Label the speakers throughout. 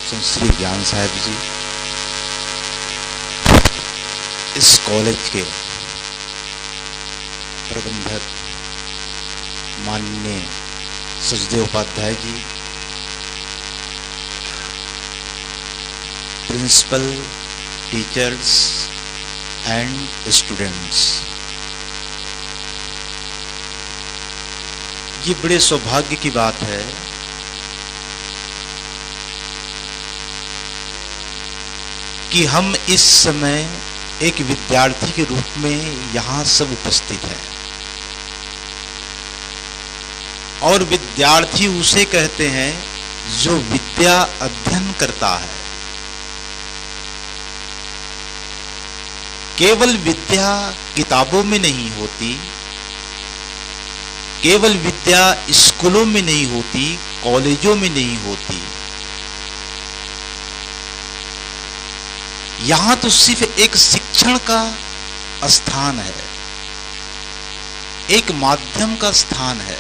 Speaker 1: श्री ज्ञान साहब जी इस कॉलेज के प्रबंधक माननीय Sachdev Upadhyay ji, principal, teachers and students, ये बड़े सौभाग्य की बात है कि हम इस समय एक विद्यार्थी के रूप में यहाँ सब उपस्थित हैं। और विद्यार्थी उसे कहते हैं जो विद्या अध्ययन करता है। केवल विद्या किताबों में नहीं होती, केवल विद्या स्कूलों में नहीं होती, कॉलेजों में नहीं होती। यहां तो सिर्फ एक शिक्षण का स्थान है, एक माध्यम का स्थान है।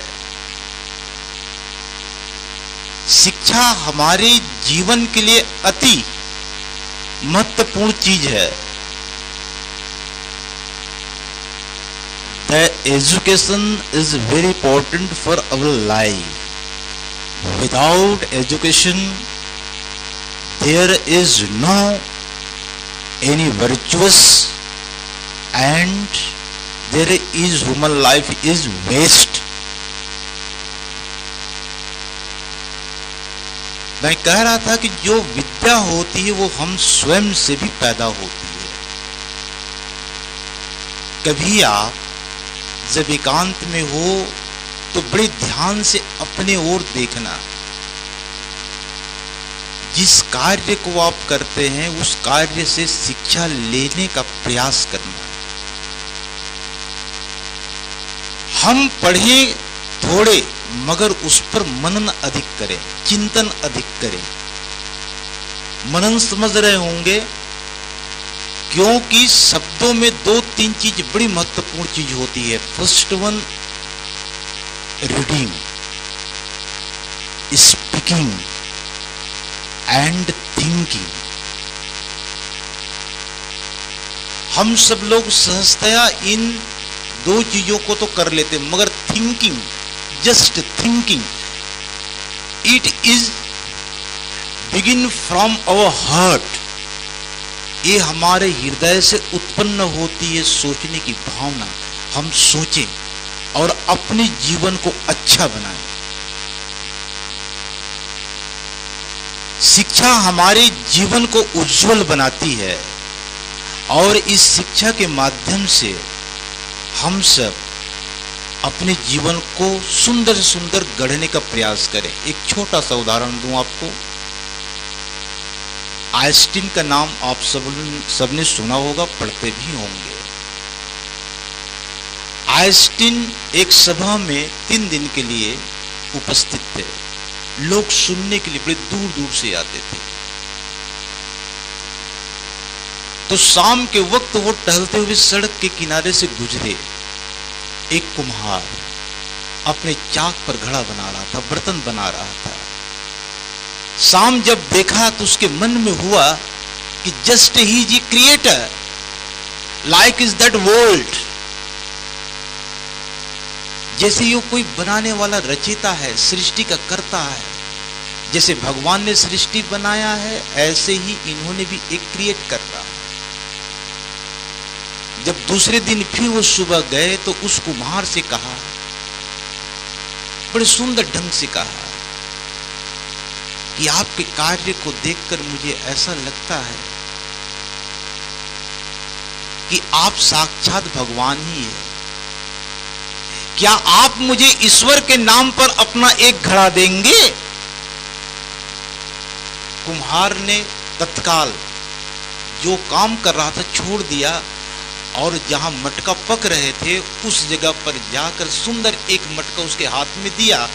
Speaker 1: शिक्षा हमारे जीवन के लिए अति महत्वपूर्ण चीज है। The education is very important for our life. Without education, there is no any virtuous, and there is human life is waste. मैं कह रहा था कि जो विद्या होती है वो हम स्वयं से भी पैदा होती है। कभी आप जब एकांत में हो तो बड़े ध्यान से अपने ओर देखना। जिस कार्य को आप करते हैं उस कार्य से शिक्षा लेने का प्रयास करना। हम पढ़ें थोड़े मगर उस पर मनन अधिक करें, चिंतन अधिक करें। मनन समझ रहे होंगे, क्योंकि शब्दों में दो तीन चीज बड़ी महत्वपूर्ण चीज होती है। First one reading, speaking and thinking. हम सब लोग सहजतया इन दो चीजों को तो कर लेते, मगर thinking, just thinking, it is begin from our heart. ये हमारे हृदय से उत्पन्न होती है सोचने की भावना। हम सोचें और अपने जीवन को अच्छा बनाएं। शिक्षा हमारे जीवन को उज्जवल बनाती है और इस शिक्षा के माध्यम से हम सब अपने जीवन को सुंदर सुंदर गढ़ने का प्रयास करें। एक छोटा सा उदाहरण दूं आपको। आइंस्टीन का नाम आप सबने सुना होगा, पढ़ते भी होंगे। आइंस्टीन एक सभा में 3 दिन के लिए उपस्थित थे। लोग सुनने के लिए बड़े दूर दूर से आते थे। तो शाम के वक्त वो टहलते हुए सड़क के किनारे से गुजरे। एक कुम्हार अपने चाक पर घड़ा बना रहा था, बर्तन बना रहा था। शाम जब देखा तो उसके मन में हुआ कि just he is creator, like is that world. जैसे ये कोई बनाने वाला रचयिता है, सृष्टि का कर्ता है। जैसे भगवान ने सृष्टि बनाया है, ऐसे ही इन्होंने भी एक क्रिएट कर रहा है। जब दूसरे दिन फिर वो सुबह गए तो उस कुम्हार से कहा, बड़े सुंदर ढंग से कहा कि आपके कार्य को देखकर मुझे ऐसा लगता है कि आप साक्षात भगवान ही है। क्या आप मुझे ईश्वर के नाम पर अपना एक घड़ा देंगे? कुम्हार ने तत्काल जो काम कर रहा था छोड़ दिया और जहां मटका पक रहे थे उस जगह पर जाकर सुंदर एक मटका उसके हाथ में दिया।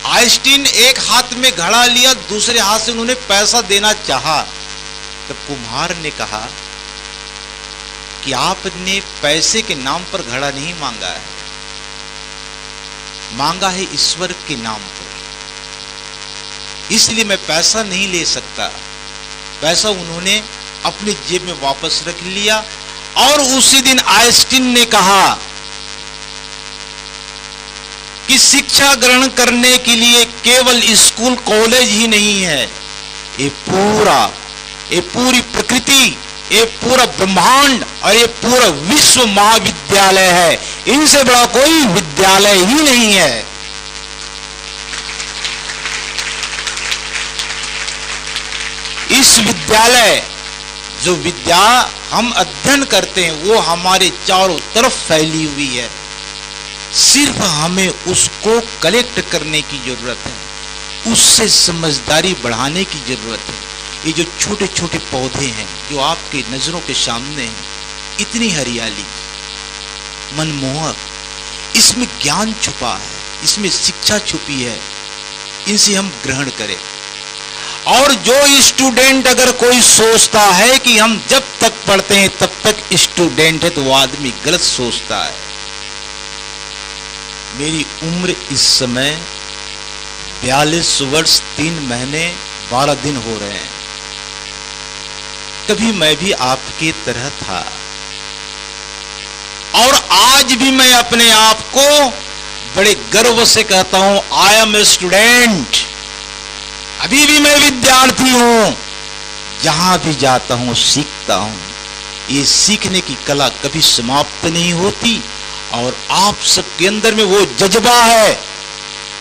Speaker 1: आइंस्टीन एक हाथ में घड़ा लिया, दूसरे हाथ से उन्होंने पैसा देना चाहा। तब कुम्हार ने कहा कि आपने पैसे के नाम पर घड़ा नहीं मांगा है, मांगा है ईश्वर के नाम पर। इसलिए मैं पैसा नहीं ले सकता। पैसा उन्होंने अपने जेब में वापस रख लिया। और उसी दिन आइंस्टीन ने कहा कि शिक्षा ग्रहण करने के लिए केवल स्कूल कॉलेज ही नहीं है, ये पूरी प्रकृति, ये पूरा ब्रह्मांड और ये पूरा विश्व महाविद्यालय है। इनसे बड़ा कोई विद्यालय ही नहीं है। इस विद्यालय, जो विद्या हम अध्ययन करते हैं, वो हमारे चारों तरफ फैली हुई है। सिर्फ हमें उसको कलेक्ट करने की जरूरत है, उससे समझदारी बढ़ाने की जरूरत है। ये जो छोटे छोटे पौधे हैं जो आपके नजरों के सामने हैं, इतनी हरियाली, मनमोहक, इसमें ज्ञान छुपा है, इसमें शिक्षा छुपी है, इनसे हम ग्रहण करें। और जो स्टूडेंट अगर कोई सोचता है कि हम जब तक पढ़ते हैं तब तक स्टूडेंट है, तो वो आदमी गलत सोचता है। मेरी उम्र इस समय 42 वर्ष 3 महीने 12 दिन हो रहे हैं। कभी मैं भी आपके तरह था, और आज भी मैं अपने आप को बड़े गर्व से कहता हूं, आई एम ए स्टूडेंट। अभी भी मैं विद्यार्थी हूं, जहां भी जाता हूं सीखता हूं। ये सीखने की कला कभी समाप्त नहीं होती, और आप सबके अंदर में वो जज्बा है,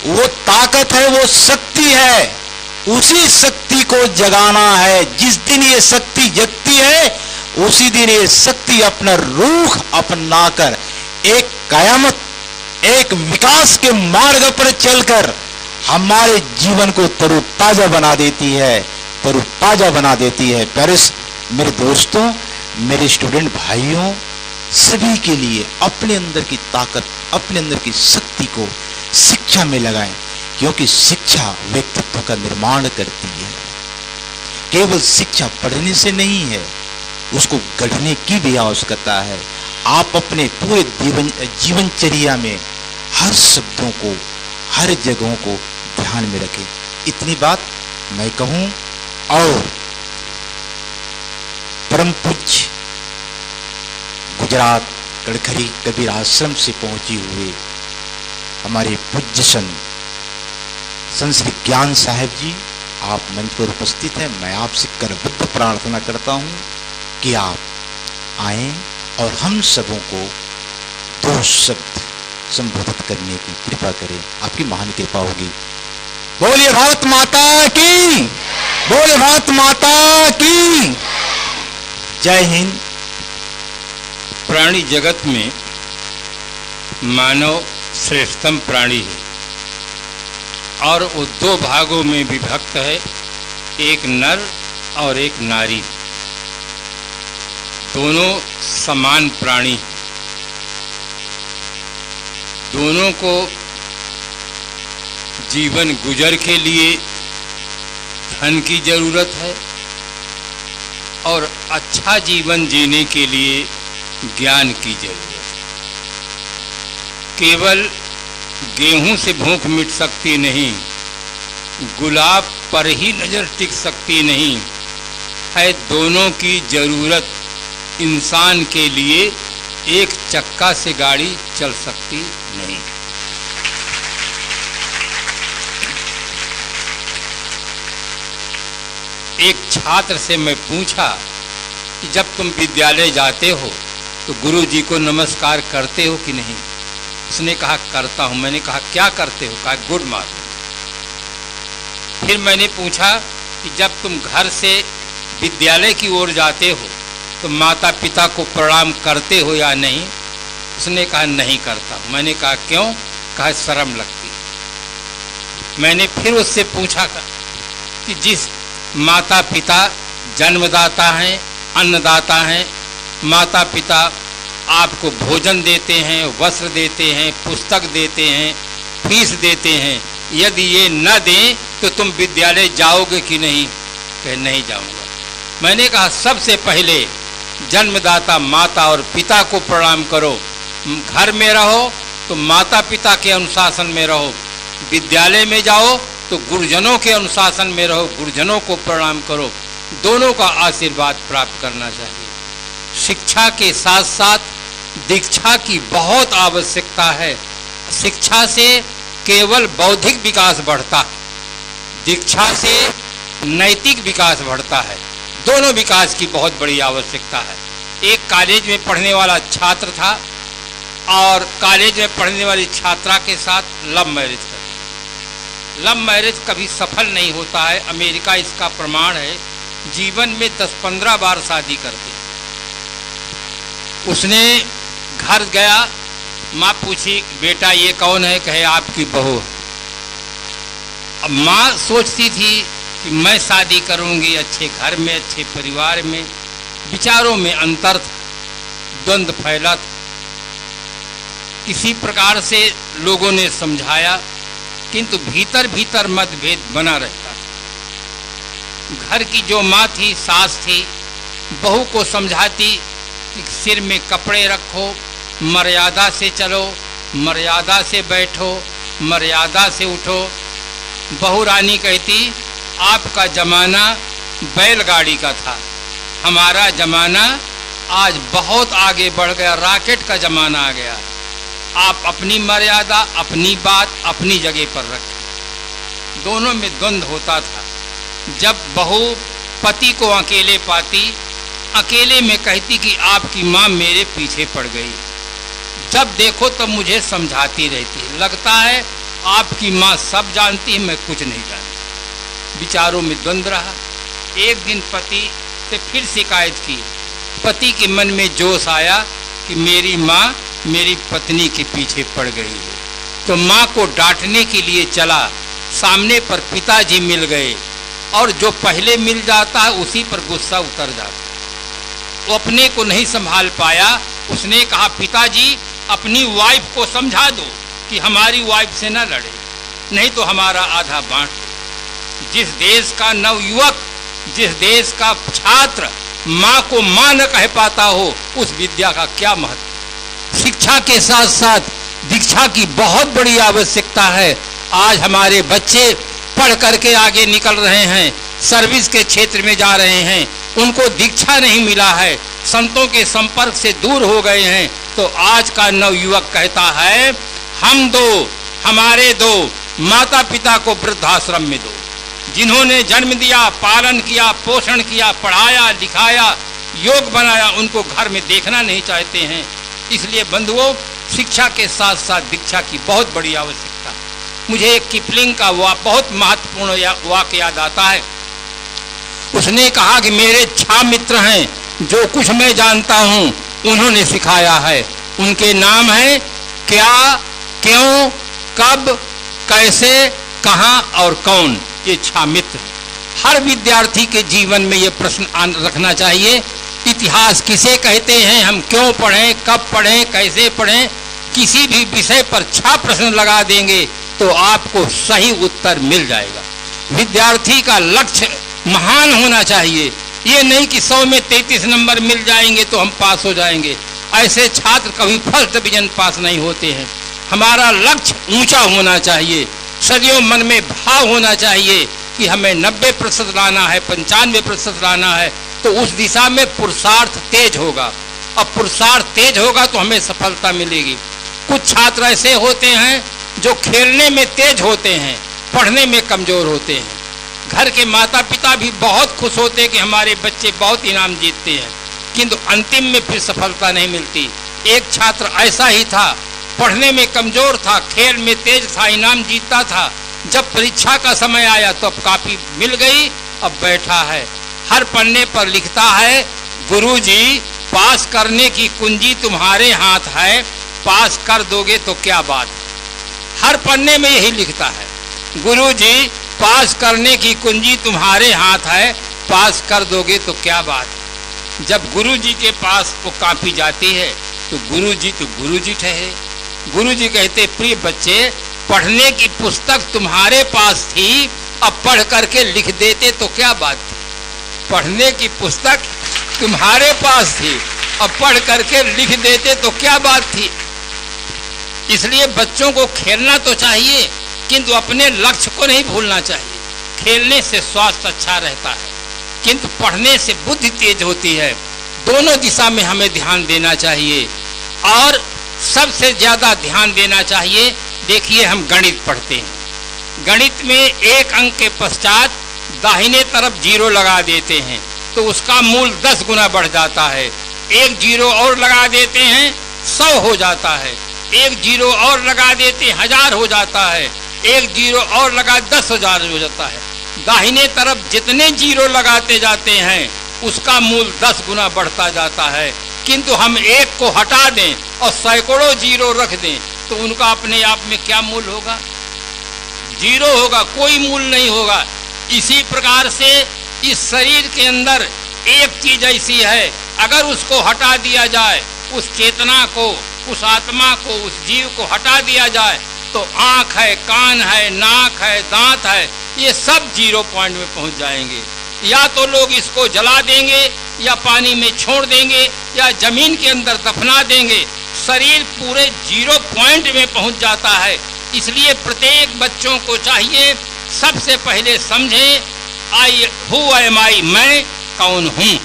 Speaker 1: वो ताकत है, वो शक्ति है। उसी शक्ति को जगाना है। जिस दिन ये शक्ति जगती है, उसी दिन ये शक्ति अपना रूख अपनाकर एक कयामत, एक विकास के मार्ग पर चलकर हमारे जीवन को तरोताजा बना देती है, तरोताजा बना देती है। पेरिस मेरे दोस्तों, मेरे स्टूडेंट भाइयों, सभी के लिए अपने अंदर की ताकत, अपने अंदर की शक्ति को शिक्षा में लगाएं, क्योंकि शिक्षा व्यक्तित्व का निर्माण करती है। केवल शिक्षा पढ़ने से नहीं है, उसको गढ़ने की भी आवश्यकता है। आप अपने पूरे जीवनचर्या में हर शब्दों को, हर जगहों को ध्यान में रखें। इतनी बात मैं कहूं। और परम पूज्य गुजरात कड़खरी कबीर आश्रम से पहुंचे हुए हमारे पूज्य संत श्री ज्ञान साहब जी, आप मंच पर उपस्थित हैं। मैं आपसे करबद्ध प्रार्थना करता हूं कि आप आए और हम सबों को 2 शब्द संबोधित करने की कृपा करें। आपकी महान कृपा होगी। बोलिए भारत माता की, बोलिए भारत माता की जय हिंद।
Speaker 2: प्राणी जगत में मानव श्रेष्ठतम प्राणी है, और वो 2 भागों में विभक्त है, एक नर और एक नारी। दोनों समान प्राणी, दोनों को जीवन गुजर के लिए धन की जरूरत है, और अच्छा जीवन जीने के लिए ज्ञान की जरूरत है। केवल गेहूं से भूख मिट सकती नहीं, गुलाब पर ही नजर टिक सकती नहीं है। दोनों की जरूरत इंसान के लिए, एक चक्का से गाड़ी चल सकती नहीं। एक छात्र से मैं पूछा कि जब तुम विद्यालय जाते हो तो गुरु जी को नमस्कार करते हो कि नहीं? उसने कहा करता हूं। मैंने कहा क्या करते हो? कहा गुड मॉर्निंग। फिर मैंने पूछा कि जब तुम घर से विद्यालय की ओर जाते हो तो माता पिता को प्रणाम करते हो या नहीं? उसने कहा नहीं करता। मैंने कहा क्यों? कहा शर्म लगती। मैंने फिर उससे पूछा कि जिस माता पिता जन्मदाता हैं, अन्नदाता हैं, माता पिता आपको भोजन देते हैं, वस्त्र देते हैं, पुस्तक देते हैं, फीस देते हैं, यदि ये न दें तो तुम विद्यालय जाओगे कि नहीं? कहे नहीं जाऊंगा। मैंने कहा सबसे पहले जन्मदाता माता और पिता को प्रणाम करो। घर में रहो तो माता पिता के अनुशासन में रहो, विद्यालय में जाओ तो गुरुजनों के अनुशासन में रहो, गुरुजनों को प्रणाम करो, दोनों का आशीर्वाद प्राप्त करना चाहिए। शिक्षा के साथ साथ दीक्षा की बहुत आवश्यकता है। शिक्षा से केवल बौद्धिक विकास बढ़ता है, दीक्षा से नैतिक विकास बढ़ता है। दोनों विकास की बहुत बड़ी आवश्यकता है। एक कॉलेज में पढ़ने वाला छात्र था और कॉलेज में पढ़ने वाली छात्रा के साथ लव मैरिज कर दी। लव मैरिज कभी सफल नहीं होता है, अमेरिका इसका प्रमाण है। जीवन में 10-15 बार शादी करते। उसने घर गया, माँ पूछी बेटा ये कौन है? कहे आपकी बहू। अब माँ सोचती थी कि मैं शादी करूंगी अच्छे घर में, अच्छे परिवार में। विचारों में अंतर था, द्वंद्व फैला था। किसी प्रकार से लोगों ने समझाया, किंतु भीतर भीतर मतभेद बना रहता था। घर की जो माँ थी, सास थी, बहू को समझाती कि सिर में कपड़े रखो, मर्यादा से चलो, मर्यादा से बैठो, मर्यादा से उठो। बहू रानी कहती आपका जमाना बैलगाड़ी का था, हमारा जमाना आज बहुत आगे बढ़ गया, रॉकेट का जमाना आ गया। आप अपनी मर्यादा, अपनी बात अपनी जगह पर रखें। दोनों में द्वंद्व होता था। जब बहू पति को अकेले पाती, अकेले में कहती कि आपकी माँ मेरे पीछे पड़ गई। जब देखो तब मुझे समझाती रहती, लगता है आपकी माँ सब जानती है, मैं कुछ नहीं जानती। विचारों में द्वंद्व रहा। एक दिन पति से फिर शिकायत की। पति के मन में जोश आया कि मेरी माँ मेरी पत्नी के पीछे पड़ गई है, तो माँ को डांटने के लिए चला। सामने पर पिताजी मिल गए और जो पहले मिल जाता है उसी पर गुस्सा उतर जाता। वो अपने को नहीं संभाल पाया। उसने कहा पिताजी अपनी वाइफ को समझा दो कि हमारी वाइफ से न लड़े, नहीं तो हमारा आधा बांट दो। जिस देश का नवयुवक, जिस देश का छात्र माँ को माँ न कह पाता हो, उस विद्या का क्या महत्व। शिक्षा के साथ साथ दीक्षा की बहुत बड़ी आवश्यकता है। आज हमारे बच्चे पढ़ करके आगे निकल रहे हैं, सर्विस के क्षेत्र में जा रहे हैं, उनको दीक्षा नहीं मिला है, संतों के संपर्क से दूर हो गए हैं। तो आज का नवयुवक कहता है हम दो, हमारे दो, माता पिता को वृद्धाश्रम में दो। जिन्होंने जन्म दिया, पालन किया, पोषण किया, पढ़ाया लिखाया, योग बनाया, उनको घर में देखना नहीं चाहते हैं। इसलिए बंधुओं, शिक्षा के साथ साथ दीक्षा की बहुत बड़ी आवश्यकता है। मुझे एक किपलिंग का बहुत महत्वपूर्ण वाक्य याद आता है। उसने कहा कि मेरे 6 मित्र हैं, जो कुछ मैं जानता हूँ उन्होंने सिखाया है। उनके नाम हैं क्या, क्यों, कब, कैसे, कहाँ और कौन। ये 6 मित्र। हर विद्यार्थी के जीवन में ये प्रश्न रखना चाहिए, इतिहास किसे कहते हैं, हम क्यों पढ़ें, कब पढ़ें, कैसे पढ़ें। किसी भी विषय पर 6 प्रश्न लगा देंगे तो आपको सही उत्तर मिल जाएगा। विद्यार्थी का लक्ष्य महान होना चाहिए। ये नहीं कि 100 में 33 नंबर मिल जाएंगे तो हम पास हो जाएंगे। ऐसे छात्र कभी फर्स्ट डिवीजन पास नहीं होते हैं। हमारा लक्ष्य ऊंचा होना चाहिए। सदियों मन में भाव होना चाहिए कि हमें 90% लाना है, 95% लाना है, तो उस दिशा में पुरुषार्थ तेज होगा। अब पुरुषार्थ तेज होगा तो हमें सफलता मिलेगी। कुछ छात्र ऐसे होते हैं जो खेलने में तेज होते हैं, पढ़ने में कमजोर होते हैं। घर के माता पिता भी बहुत खुश होते हैं कि हमारे बच्चे बहुत इनाम जीतते हैं, किंतु अंतिम में फिर सफलता नहीं मिलती। एक छात्र ऐसा ही था, पढ़ने में कमजोर था, खेल में तेज था, इनाम जीतता था। जब परीक्षा का समय आया तो अब कॉपी मिल गई, अब बैठा है, हर पन्ने पर लिखता है गुरुजी पास करने की कुंजी तुम्हारे हाथ है, पास कर दोगे तो क्या बात। हर पन्ने में यही लिखता है, गुरुजी पास करने की कुंजी तुम्हारे हाथ है, पास कर दोगे तो क्या बात। जब गुरुजी के पास वो कॉपी जाती है तो गुरुजी ठहरे। गुरुजी कहते प्रिय बच्चे, पढ़ने की पुस्तक तुम्हारे पास थी, अब पढ़ करके लिख देते तो क्या बात थी। पढ़ने की पुस्तक तुम्हारे पास थी, अब पढ़ करके लिख देते तो क्या बात थी। इसलिए बच्चों को खेलना तो चाहिए, किंतु अपने लक्ष्य को नहीं भूलना चाहिए। खेलने से स्वास्थ्य अच्छा रहता है, किंतु पढ़ने से बुद्धि तेज होती है। दोनों दिशा में हमें ध्यान देना चाहिए और सबसे ज्यादा ध्यान देना चाहिए। देखिए, हम गणित पढ़ते हैं, गणित में एक अंक के पश्चात दाहिने तरफ 0 लगा देते हैं तो उसका मूल 10 गुना बढ़ जाता है। एक 0 और लगा देते हैं 100 हो जाता है, एक 0 और लगा देते 1000 हो जाता है, एक 0 और लगा 10,000 हो जाता है। दाहिने तरफ जितने 0 लगाते जाते हैं उसका मूल 10 गुना बढ़ता जाता है। किंतु हम एक को हटा दें और सैकड़ों 0 रख दें तो उनका अपने आप में क्या मूल होगा? 0 होगा, कोई मूल नहीं होगा। इसी प्रकार से इस शरीर के अंदर एक चीज ऐसी है, अगर उसको हटा दिया जाए, उस चेतना को, उस आत्मा को, उस जीव को हटा दिया जाए तो आंख है, कान है, नाक है, दांत है, ये सब 0 पॉइंट में पहुंच जाएंगे। या तो लोग इसको जला देंगे या पानी में छोड़ देंगे या जमीन के अंदर दफना देंगे। शरीर पूरे 0 पॉइंट में पहुंच जाता है। इसलिए प्रत्येक बच्चों को चाहिए सबसे पहले समझे हु एम आई, मैं कौन हूं।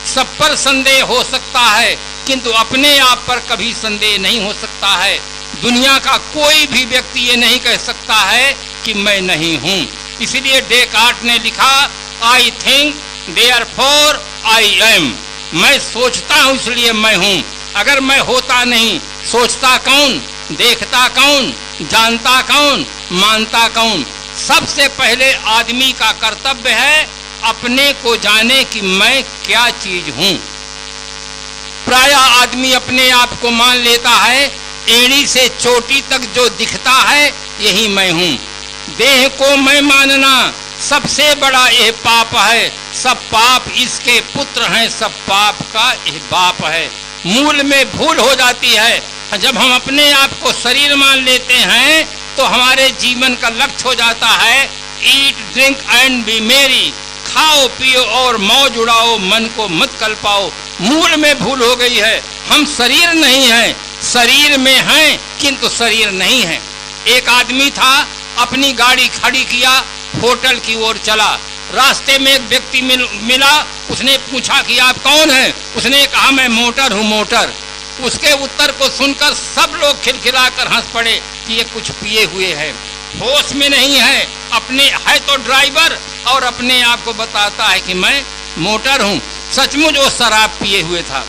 Speaker 2: सब पर संदेह हो सकता है किंतु अपने आप पर कभी संदेह नहीं हो सकता है। दुनिया का कोई भी व्यक्ति ये नहीं कह सकता है कि मैं नहीं हूं। इसलिए डेकार्ट ने लिखा, I think therefore I am. मैं सोचता हूं इसलिए मैं हूं। अगर मैं होता नहीं, सोचता कौन, देखता कौन, जानता कौन, मानता कौन? सबसे पहले आदमी का कर्तव्य है अपने को जाने कि मैं क्या चीज हूं। प्रायः आदमी अपने आप को मान लेता है, एड़ी से चोटी तक जो दिखता है यही मैं हूं। देह को मैं मानना सबसे बड़ा यह पाप है। सब पाप इसके पुत्र हैं, सब पाप का यह बाप है। मूल में भूल हो जाती है। जब हम अपने आप को शरीर मान लेते हैं तो हमारे जीवन का लक्ष्य हो जाता है ईट ड्रिंक एंड बी मेरी, खाओ पियो और मौज उड़ाओ, मन को मत कल्पाओ। मूल में भूल हो गई है। हम शरीर नहीं हैं, शरीर में हैं किंतु शरीर नहीं है। एक आदमी था, अपनी गाड़ी खड़ी किया, होटल की ओर चला। रास्ते में एक व्यक्ति मिला। उसने पूछा कि आप कौन हैं? उसने कहा मैं मोटर हूँ, मोटर। उसके उत्तर को सुनकर सब लोग खिलखिलाकर हंस पड़े कि ये कुछ पिए हुए है, होश में नहीं है। अपने है तो ड्राइवर और अपने आप को बताता है कि मैं मोटर हूँ। सचमुच वो शराब पिए हुए था।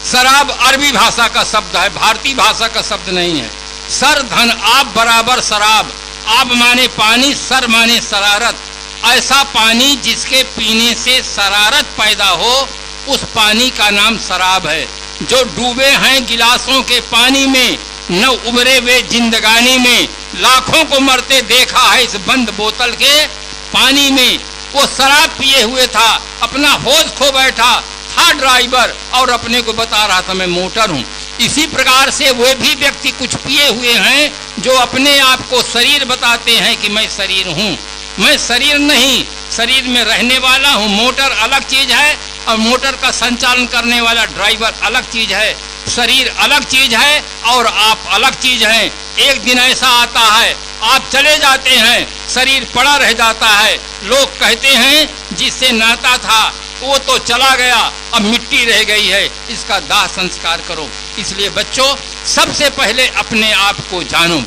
Speaker 2: शराब अरबी भाषा का शब्द है, भारतीय भाषा का शब्द नहीं है। सर धन आप बराबर शराब। आप माने पानी, सर माने शरारत। ऐसा पानी जिसके पीने से शरारत पैदा हो, उस पानी का नाम शराब है। जो डूबे हैं गिलासों के पानी में, न उभरे वे जिंदगानी में, लाखों को मरते देखा है इस बंद बोतल के पानी में। वो शराब पिए हुए था, अपना होश खो बैठा था ड्राइवर और अपने को बता रहा था मैं मोटर हूँ। इसी प्रकार से वे भी व्यक्ति कुछ पिए हुए हैं जो अपने आप को शरीर बताते हैं कि मैं शरीर हूँ। मैं शरीर नहीं, शरीर में रहने वाला हूँ। मोटर अलग चीज है और मोटर का संचालन करने वाला ड्राइवर अलग चीज है। शरीर अलग चीज है और आप अलग चीज हैं। एक दिन ऐसा आता है आप चले जाते हैं, शरीर पड़ा रह जाता है। लोग कहते हैं जिससे नाता था वो तो चला गया, अब मिट्टी रह गई है, इसका दाह संस्कार करो। इसलिए बच्चों, सबसे पहले अपने आप को जानो।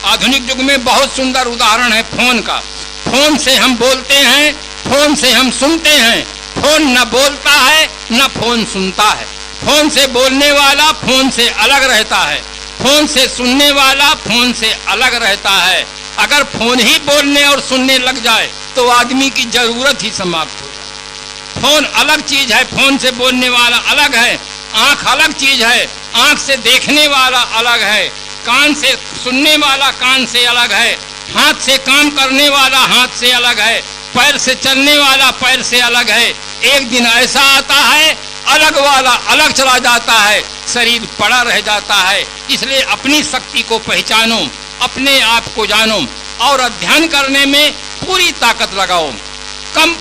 Speaker 2: आधुनिक युग में बहुत सुंदर उदाहरण है फोन का। फोन से हम बोलते हैं, फोन से हम सुनते हैं। फोन न बोलता है न फोन सुनता है। फोन से बोलने वाला फोन से अलग रहता है, फोन से सुनने वाला फोन से अलग रहता है। अगर फोन ही बोलने और सुनने लग जाए तो आदमी की जरूरत ही समाप्त हो जाए। फोन अलग चीज है, फोन से बोलने वाला अलग है। आंख अलग चीज है, आंख से देखने वाला अलग है। कान से सुनने वाला कान से अलग है। हाथ से काम करने वाला हाथ से अलग है। पैर से चलने वाला पैर से अलग है। एक दिन ऐसा आता है अलग वाला अलग चला जाता है, शरीर पड़ा रह जाता है। इसलिए अपनी शक्ति को पहचानो, अपने आप को जानो और अध्ययन करने में पूरी ताकत लगाओ। कम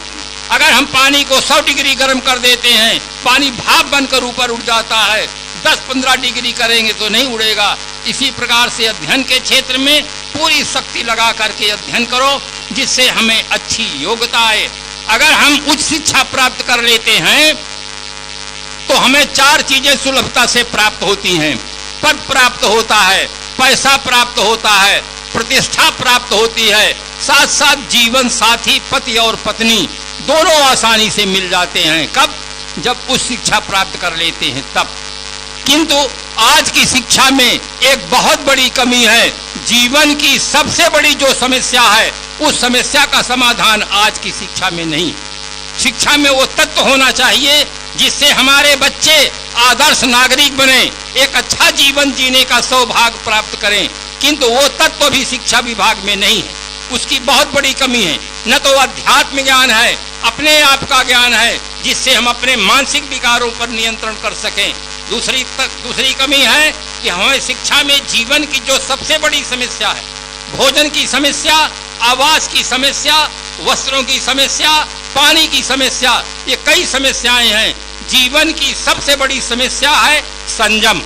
Speaker 2: अगर हम पानी को 100 डिग्री गर्म कर देते हैं, पानी भाप बनकर ऊपर उड़ जाता है। 10-15 डिग्री करेंगे तो नहीं उड़ेगा। इसी प्रकार से अध्ययन के क्षेत्र में पूरी शक्ति लगा करके अध्ययन करो, जिससे हमें अच्छी योग्यता आए। अगर हम उच्च शिक्षा प्राप्त कर लेते हैं तो हमें 4 चीजें सुलभता से प्राप्त होती हैं। पद प्राप्त होता है, पैसा प्राप्त होता है, प्रतिष्ठा प्राप्त होती है, साथ साथ जीवन साथी पति और पत्नी दोनों आसानी से मिल जाते हैं। कब? जब उच्च शिक्षा प्राप्त कर लेते हैं तब। किंतु आज की शिक्षा में एक बहुत बड़ी कमी है। जीवन की सबसे बड़ी जो समस्या है, उस समस्या का समाधान आज की शिक्षा में नहीं। शिक्षा में वो तत्व होना चाहिए जिससे हमारे बच्चे आदर्श नागरिक बने, एक अच्छा जीवन जीने का सौभाग्य प्राप्त करें, किंतु वो तत्व भी शिक्षा विभाग में नहीं है। उसकी बहुत बड़ी कमी है। न तो अध्यात्म ज्ञान है, अपने आप का ज्ञान है, जिससे हम अपने मानसिक विकारों पर नियंत्रण कर सकें। दूसरी कमी है कि हमें शिक्षा में जीवन की जो सबसे बड़ी समस्या है, भोजन की समस्या, आवास की समस्या, वस्त्रों की समस्या, पानी की समस्या, ये कई समस्याएं हैं। जीवन की सबसे बड़ी समस्या है संयम।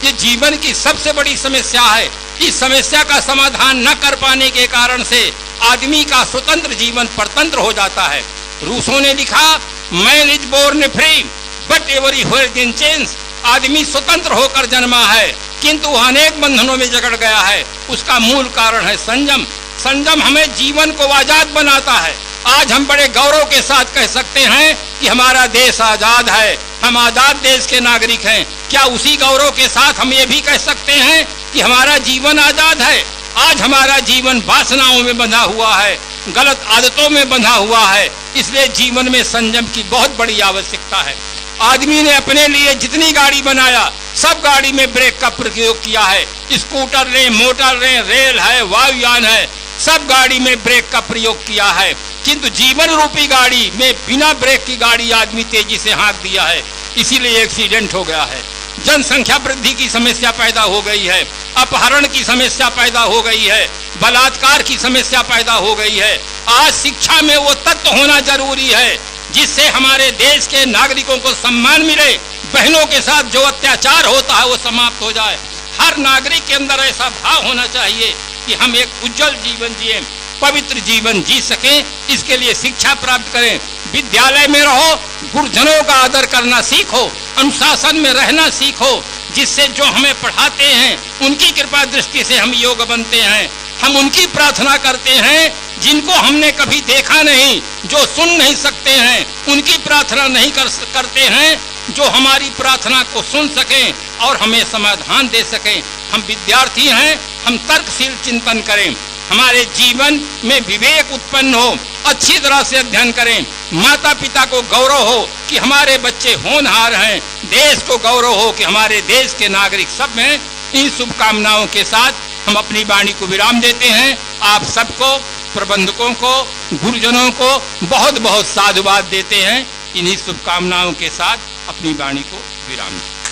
Speaker 2: ये जीवन की सबसे बड़ी समस्या है। इस समस्या का समाधान न कर पाने के कारण से आदमी का स्वतंत्र जीवन परतंत्र हो जाता है। रूसों ने लिखा, man is born free but everywhere in chains. आदमी स्वतंत्र होकर जन्मा है, किंतु अनेक बंधनों में जकड़ गया है। उसका मूल कारण है संयम। संयम हमें जीवन को आजाद बनाता है। आज हम बड़े गौरव के साथ कह सकते हैं कि हमारा देश आजाद है, हम आजाद देश के नागरिक हैं। क्या उसी गौरव के साथ हम ये भी कह सकते हैं कि हमारा जीवन आजाद है? आज हमारा जीवन वासनाओं में बंधा हुआ है, गलत आदतों में बंधा हुआ है। इसलिए जीवन में संयम की बहुत बड़ी आवश्यकता है। आदमी ने अपने लिए जितनी गाड़ी बनाया, सब गाड़ी में ब्रेक का प्रयोग किया है। स्कूटर लें, मोटर लें, रेल है, वायुयान है, सब गाड़ी में ब्रेक का प्रयोग किया है। किंतु जीवन रूपी गाड़ी में बिना ब्रेक की गाड़ी आदमी तेजी से हाँक दिया है, इसीलिए एक्सीडेंट हो गया है। जनसंख्या वृद्धि की समस्या पैदा हो गई है, अपहरण की समस्या पैदा हो गई है, बलात्कार की समस्या पैदा हो गई है। आज शिक्षा में वो तत्व होना जरूरी है जिससे हमारे देश के नागरिकों को सम्मान मिले, बहनों के साथ जो अत्याचार होता है वो समाप्त हो जाए। हर नागरिक के अंदर ऐसा भाव होना चाहिए कि हम एक उज्जवल जीवन जिए, पवित्र जीवन जी सकें। इसके लिए शिक्षा प्राप्त करें। विद्यालय में रहो, गुरुजनों का आदर करना सीखो, अनुशासन में रहना सीखो, जिससे जो हमें पढ़ाते हैं उनकी कृपा दृष्टि से हम योग्य बनते हैं। हम उनकी प्रार्थना करते हैं जिनको हमने कभी देखा नहीं, जो सुन नहीं सकते हैं, उनकी प्रार्थना नहीं करते हैं जो हमारी प्रार्थना को सुन सकें और हमें समाधान दे सकें। हम विद्यार्थी हैं, हम तर्कशील चिंतन करें, हमारे जीवन में विवेक उत्पन्न हो, अच्छी तरह से अध्ययन करें। माता पिता को गौरव हो कि हमारे बच्चे होनहार हैं, देश को गौरव हो कि हमारे देश के नागरिक सब हैं। इन शुभकामनाओं के साथ हम अपनी वाणी को विराम देते हैं। आप सबको, प्रबंधकों को, गुरुजनों को बहुत बहुत साधुवाद देते हैं। इन्हीं शुभकामनाओं के साथ अपनी वाणी को विराम देते हैं।